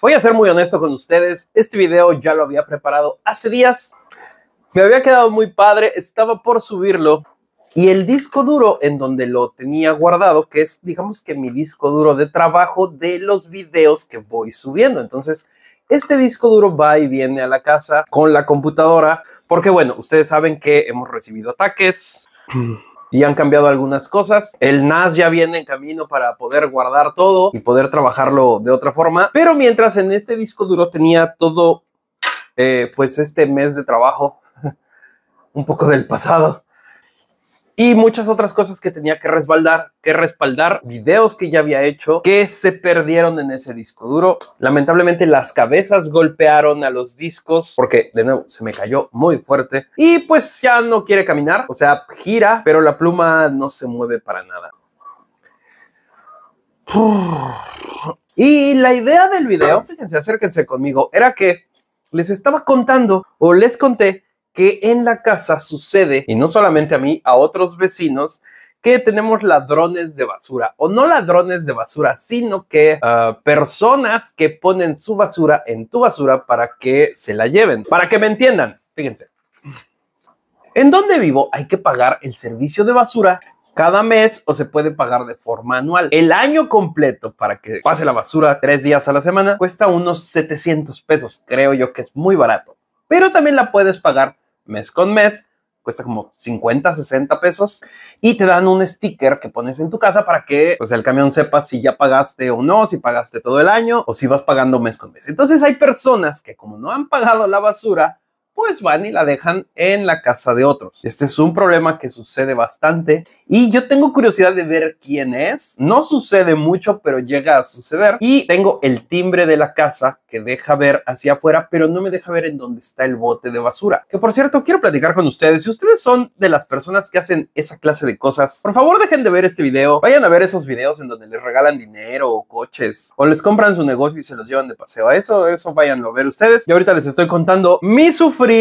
Voy a ser muy honesto con ustedes, este video ya lo había preparado hace días. Me había quedado muy padre, estaba por subirlo. Y el disco duro en donde lo tenía guardado, que es, digamos que mi disco duro de trabajo de los videos que voy subiendo. Entonces, este disco duro va y viene a la casa con la computadora, porque bueno, ustedes saben que hemos recibido ataques y han cambiado algunas cosas. El NAS ya viene en camino para poder guardar todo y poder trabajarlo de otra forma. Pero mientras en este disco duro tenía todo, pues este mes de trabajo, un poco del pasado, y muchas otras cosas que tenía que respaldar, videos que ya había hecho, que se perdieron en ese disco duro. Lamentablemente las cabezas golpearon a los discos, porque de nuevo se me cayó muy fuerte, y pues ya no quiere caminar, o sea, gira, pero la pluma no se mueve para nada. Y la idea del video, fíjense, acérquense conmigo, era que les estaba contando, o les conté, que en la casa sucede, y no solamente a mí, a otros vecinos, que tenemos ladrones de basura, o no ladrones de basura, sino que personas que ponen su basura en tu basura para que se la lleven. Para que me entiendan, fíjense. En donde vivo hay que pagar el servicio de basura cada mes o se puede pagar de forma anual. El año completo para que pase la basura 3 días a la semana cuesta unos 700 pesos. Creo yo que es muy barato. Pero también la puedes pagar mes con mes, cuesta como 50, 60 pesos y te dan un sticker que pones en tu casa para que pues, el camión sepa si ya pagaste o no, si pagaste todo el año o si vas pagando mes con mes. Entonces hay personas que como no han pagado la basura, pues van y la dejan en la casa de otros. Este es un problema que sucede bastante y yo tengo curiosidad de ver quién es. No sucede mucho, pero llega a suceder. Y tengo el timbre de la casa que deja ver hacia afuera, pero no me deja ver en dónde está el bote de basura. Que por cierto, quiero platicar con ustedes. Si ustedes son de las personas que hacen esa clase de cosas, por favor dejen de ver este video. Vayan a ver esos videos en donde les regalan dinero o coches o les compran su negocio y se los llevan de paseo. Eso váyanlo a ver ustedes. Y ahorita les estoy contando mi sufrir,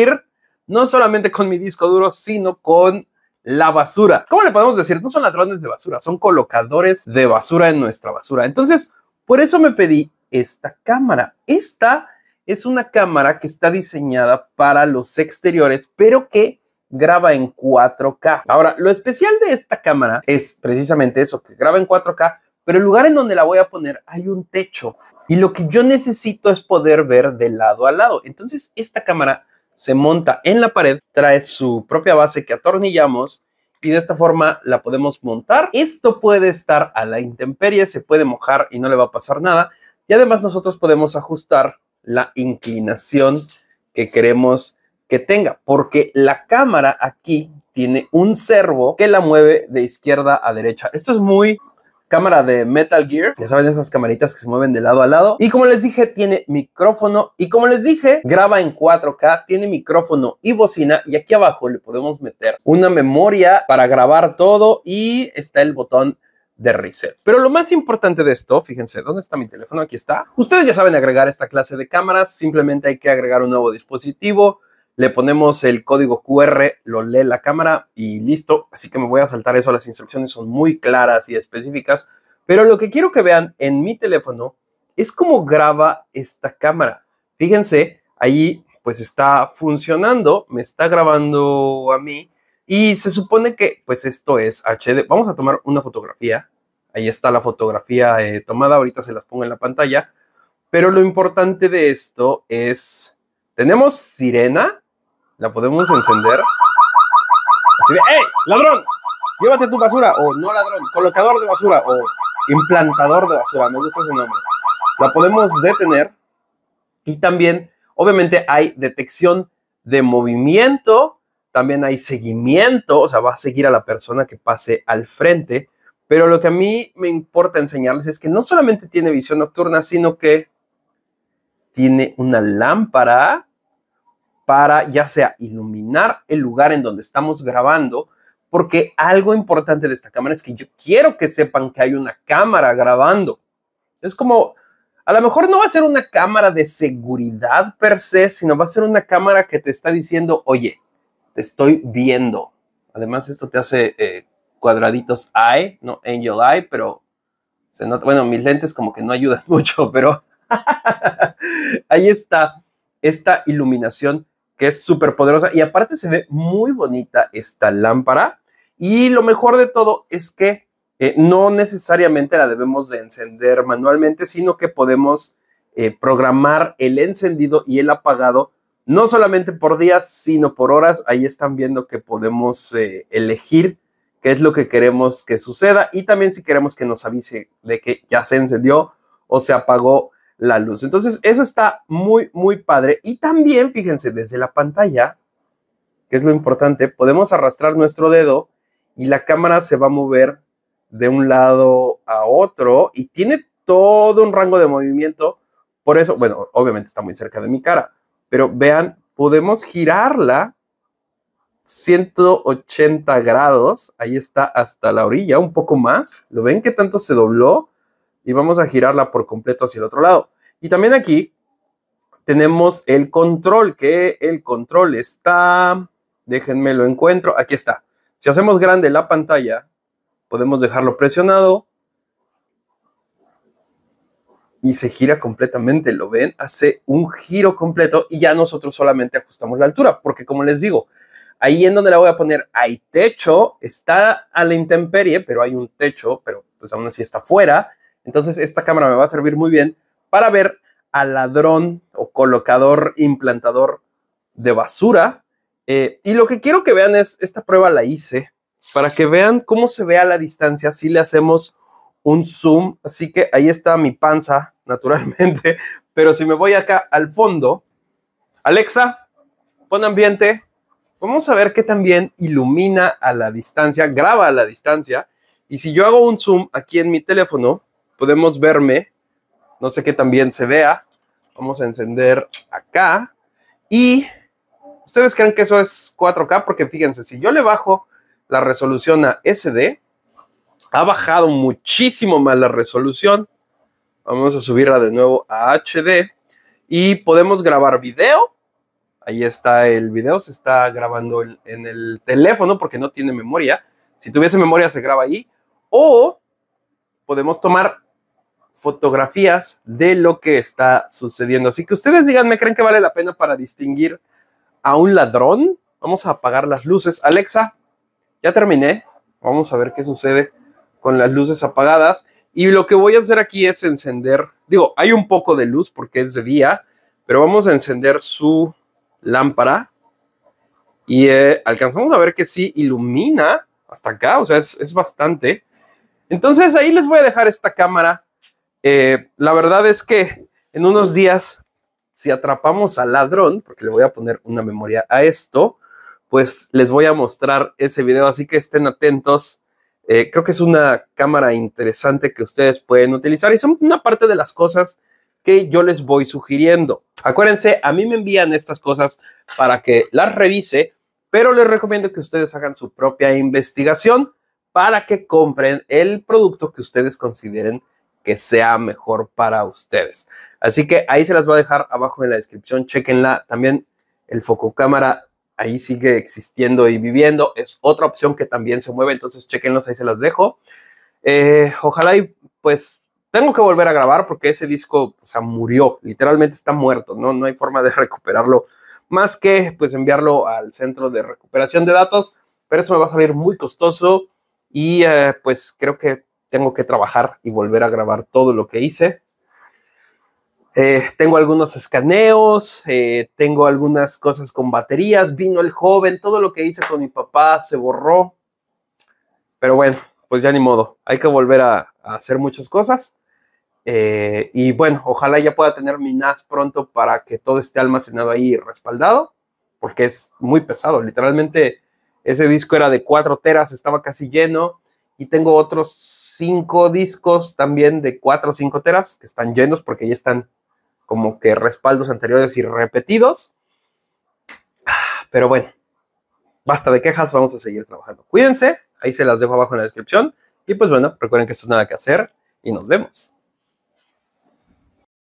no solamente con mi disco duro, sino con la basura. ¿Cómo le podemos decir? No son ladrones de basura, son colocadores de basura en nuestra basura. Entonces, por eso me pedí esta cámara. Esta es una cámara que está diseñada para los exteriores, pero que graba en 4K. Ahora, lo especial de esta cámara es precisamente eso, que graba en 4K, pero el lugar en donde la voy a poner hay un techo. Y lo que yo necesito es poder ver de lado a lado. Entonces, esta cámara se monta en la pared, trae su propia base que atornillamos y de esta forma la podemos montar. Esto puede estar a la intemperie, se puede mojar y no le va a pasar nada. Y además nosotros podemos ajustar la inclinación que queremos que tenga, porque la cámara aquí tiene un servo que la mueve de izquierda a derecha. Esto es muy cámara de Metal Gear, ya saben, esas camaritas que se mueven de lado a lado. Y como les dije, tiene micrófono y como les dije, graba en 4K, tiene micrófono y bocina y aquí abajo le podemos meter una memoria para grabar todo y está el botón de reset. Pero lo más importante de esto, fíjense, ¿dónde está mi teléfono? Aquí está. Ustedes ya saben agregar esta clase de cámaras, simplemente hay que agregar un nuevo dispositivo. Le ponemos el código QR, lo lee la cámara y listo. Así que me voy a saltar eso. Las instrucciones son muy claras y específicas. Pero lo que quiero que vean en mi teléfono es cómo graba esta cámara. Fíjense, ahí pues está funcionando. Me está grabando a mí. Y se supone que pues esto es HD. Vamos a tomar una fotografía. Ahí está la fotografía tomada. Ahorita se las pongo en la pantalla. Pero lo importante de esto es... Tenemos sirena. La podemos encender. Así de, ¡hey, ladrón! Llévate tu basura. O no ladrón, colocador de basura. O implantador de basura. Me gusta ese nombre. La podemos detener. Y también, obviamente, hay detección de movimiento. También hay seguimiento. O sea, va a seguir a la persona que pase al frente. Pero lo que a mí me importa enseñarles es que no solamente tiene visión nocturna, sino que tiene una lámpara para ya sea iluminar el lugar en donde estamos grabando, porque algo importante de esta cámara es que yo quiero que sepan que hay una cámara grabando. Es como, a lo mejor no va a ser una cámara de seguridad per se, sino va a ser una cámara que te está diciendo, oye, te estoy viendo. Además, esto te hace cuadraditos eye, no angel eye, pero se nota, bueno, mis lentes como que no ayudan mucho, pero Ahí está esta iluminación que es súper poderosa y aparte se ve muy bonita esta lámpara. Y lo mejor de todo es que no necesariamente la debemos de encender manualmente, sino que podemos programar el encendido y el apagado, no solamente por días, sino por horas. Ahí están viendo que podemos elegir qué es lo que queremos que suceda y también si queremos que nos avise de que ya se encendió o se apagó la luz. Entonces eso está muy, muy padre. Y también, fíjense, desde la pantalla, que es lo importante, podemos arrastrar nuestro dedo y la cámara se va a mover de un lado a otro y tiene todo un rango de movimiento. Por eso, bueno, obviamente está muy cerca de mi cara, pero vean, podemos girarla 180 grados. Ahí está hasta la orilla, un poco más. ¿Lo ven que tanto se dobló? Y vamos a girarla por completo hacia el otro lado. Y también aquí tenemos el control, que el control está... Déjenme lo encuentro. Aquí está. Si hacemos grande la pantalla, podemos dejarlo presionado y se gira completamente. ¿Lo ven? Hace un giro completo y ya nosotros solamente ajustamos la altura. Porque como les digo, ahí en donde la voy a poner hay techo. Está a la intemperie, pero hay un techo, pero pues aún así está fuera. Entonces esta cámara me va a servir muy bien para ver al ladrón o colocador, implantador de basura. Y lo que quiero que vean es, esta prueba la hice para que vean cómo se ve a la distancia si le hacemos un zoom. Así que ahí está mi panza, naturalmente. Pero si me voy acá al fondo, Alexa, pon ambiente. Vamos a ver qué también ilumina a la distancia, graba a la distancia. Y si yo hago un zoom aquí en mi teléfono, podemos verme. No sé qué también se vea. Vamos a encender acá. Y ustedes creen que eso es 4K, porque fíjense, si yo le bajo la resolución a SD, ha bajado muchísimo más la resolución. Vamos a subirla de nuevo a HD y podemos grabar video. Ahí está el video, se está grabando en el teléfono porque no tiene memoria. Si tuviese memoria se graba ahí. O podemos tomar fotografías de lo que está sucediendo. Así que ustedes díganme, ¿creen que vale la pena para distinguir a un ladrón? Vamos a apagar las luces. Alexa, ya terminé. Vamos a ver qué sucede con las luces apagadas. Y lo que voy a hacer aquí es encender, digo, hay un poco de luz porque es de día, pero vamos a encender su lámpara y alcanzamos a ver que sí ilumina hasta acá, o sea, es bastante. Entonces ahí les voy a dejar esta cámara. La verdad es que en unos días, si atrapamos al ladrón, porque le voy a poner una memoria a esto, pues les voy a mostrar ese video, así que estén atentos. Creo que es una cámara interesante que ustedes pueden utilizar y son una parte de las cosas que yo les voy sugiriendo. Acuérdense, a mí me envían estas cosas para que las revise, pero les recomiendo que ustedes hagan su propia investigación para que compren el producto que ustedes consideren que sea mejor para ustedes. Así que ahí se las voy a dejar abajo en la descripción. Chéquenla. También el fococámara ahí sigue existiendo y viviendo. Es otra opción que también se mueve. Entonces chéquenlos, ahí se las dejo. Ojalá y pues tengo que volver a grabar porque ese disco, o sea, murió. Literalmente está muerto. No hay forma de recuperarlo más que pues enviarlo al centro de recuperación de datos. Pero eso me va a salir muy costoso y pues creo que tengo que trabajar y volver a grabar todo lo que hice. Tengo algunos escaneos, tengo algunas cosas con baterías, vino el joven, todo lo que hice con mi papá se borró. Pero bueno, pues ya ni modo, hay que volver a hacer muchas cosas. Y bueno, ojalá ya pueda tener mi NAS pronto para que todo esté almacenado ahí respaldado, porque es muy pesado. Literalmente ese disco era de 4 teras, estaba casi lleno. Y tengo otros 5 discos también de 4 o 5 teras que están llenos porque ya están como que respaldos anteriores y repetidos. Pero bueno, basta de quejas, vamos a seguir trabajando. Cuídense, ahí se las dejo abajo en la descripción. Y pues bueno, recuerden que esto es Nada que Hacer y nos vemos.